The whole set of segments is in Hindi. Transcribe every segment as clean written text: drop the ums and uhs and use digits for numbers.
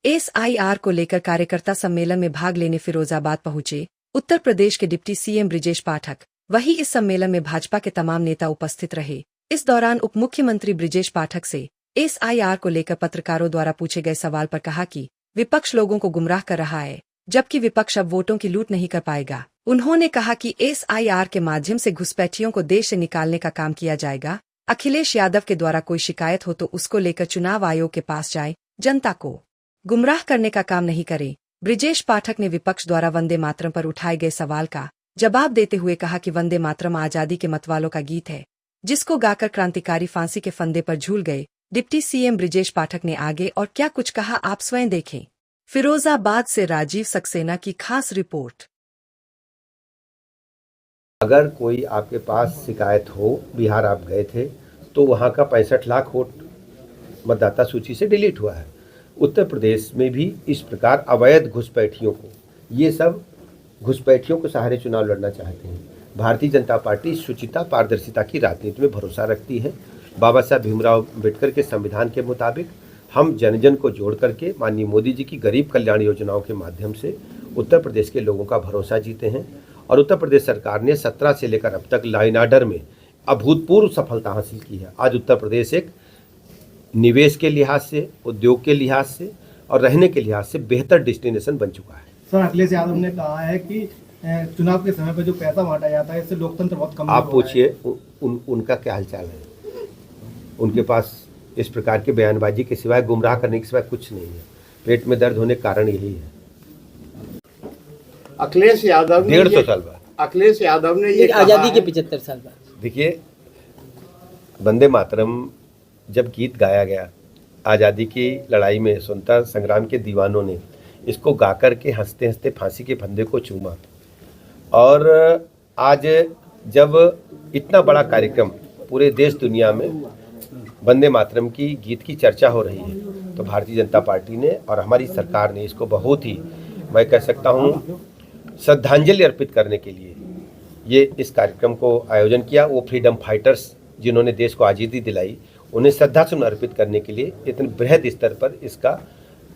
एसआईआर को लेकर कार्यकर्ता सम्मेलन में भाग लेने फिरोजाबाद पहुंचे उत्तर प्रदेश के डिप्टी सीएम ब्रिजेश पाठक। वहीं इस सम्मेलन में भाजपा के तमाम नेता उपस्थित रहे। इस दौरान उप मुख्यमंत्री ब्रिजेश पाठक से एसआईआर को लेकर पत्रकारों द्वारा पूछे गए सवाल पर कहा कि विपक्ष लोगों को गुमराह कर रहा है, जबकि विपक्ष अब वोटों की लूट नहीं कर पाएगा। उन्होंने कहा कि एसआईआर के माध्यम से घुसपैठियों को देश से निकालने का काम किया जाएगा। अखिलेश यादव के द्वारा कोई शिकायत हो तो उसको लेकर चुनाव आयोग के पास जाए, जनता को गुमराह करने का काम नहीं करे। ब्रिजेश पाठक ने विपक्ष द्वारा वंदे मातरम पर उठाए गए सवाल का जवाब देते हुए कहा कि वंदे मातरम आजादी के मतवालों का गीत है, जिसको गाकर क्रांतिकारी फांसी के फंदे पर झूल गए। डिप्टी सीएम ब्रिजेश पाठक ने आगे और क्या कुछ कहा, आप स्वयं देखें। फिरोजाबाद से राजीव सक्सेना की खास रिपोर्ट। अगर कोई आपके पास शिकायत हो, बिहार आप गए थे तो वहाँ का 65 लाख वोट मतदाता सूची से डिलीट हुआ है। उत्तर प्रदेश में भी इस प्रकार अवैध घुसपैठियों को, ये सब घुसपैठियों के सहारे चुनाव लड़ना चाहते हैं। भारतीय जनता पार्टी शुचिता पारदर्शिता की राजनीति में भरोसा रखती है। बाबा साहब भीमराव अम्बेडकर के संविधान के मुताबिक हम जन जन को जोड़ करके माननीय मोदी जी की गरीब कल्याण योजनाओं के माध्यम से उत्तर प्रदेश के लोगों का भरोसा जीते हैं। और उत्तर प्रदेश सरकार ने 17 से लेकर अब तक लॉ एंड ऑर्डर में अभूतपूर्व सफलता हासिल की है। आज उत्तर प्रदेश एक निवेश के लिहाज से, उद्योग के लिहाज से और रहने के लिहाज से बेहतर डेस्टिनेशन बन चुका है। सर, अखिलेश यादव ने कहा है कि चुनाव के समय पर जो पैसा बांटा जाता है इससे लोकतंत्र बहुत कम। आप पूछिए उनका क्या हालचाल है। उनके पास इस प्रकार की बयानबाजी के सिवाय, गुमराह करने के सिवाय कुछ नहीं है। पेट में दर्द होने का कारण यही है। अखिलेश यादव ने 150 साल बाद, अखिलेश यादव ने ये आज़ादी के 75 साल बाद, देखिए वंदे मातरम जब गीत गाया गया आज़ादी की लड़ाई में, स्वतंत्रता संग्राम के दीवानों ने इसको गा कर के हंसते हंसते फांसी के फंदे को चूमा। और आज जब इतना बड़ा कार्यक्रम पूरे देश दुनिया में वंदे मातरम की गीत की चर्चा हो रही है, तो भारतीय जनता पार्टी ने और हमारी सरकार ने इसको बहुत ही, मैं कह सकता हूँ, श्रद्धांजलि अर्पित करने के लिए ये इस कार्यक्रम को आयोजन किया। वो फ्रीडम फाइटर्स जिन्होंने देश को आज़ादी दिलाई, उन्हें श्रद्धासुमन अर्पित करने के लिए इतने बृहद स्तर पर इसका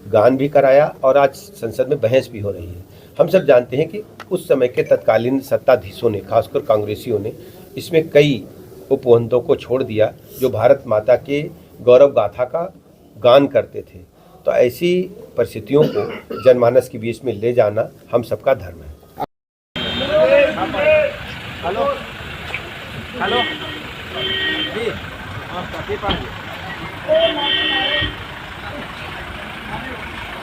गान भी कराया और आज संसद में बहस भी हो रही है। हम सब जानते हैं कि उस समय के तत्कालीन सत्ताधीशों ने, खासकर कांग्रेसियों ने, इसमें कई उपवंतों को छोड़ दिया जो भारत माता के गौरव गाथा का गान करते थे। तो ऐसी परिस्थितियों को जनमानस के बीच में ले जाना हम सबका धर्म है। हेलो हेलो जी,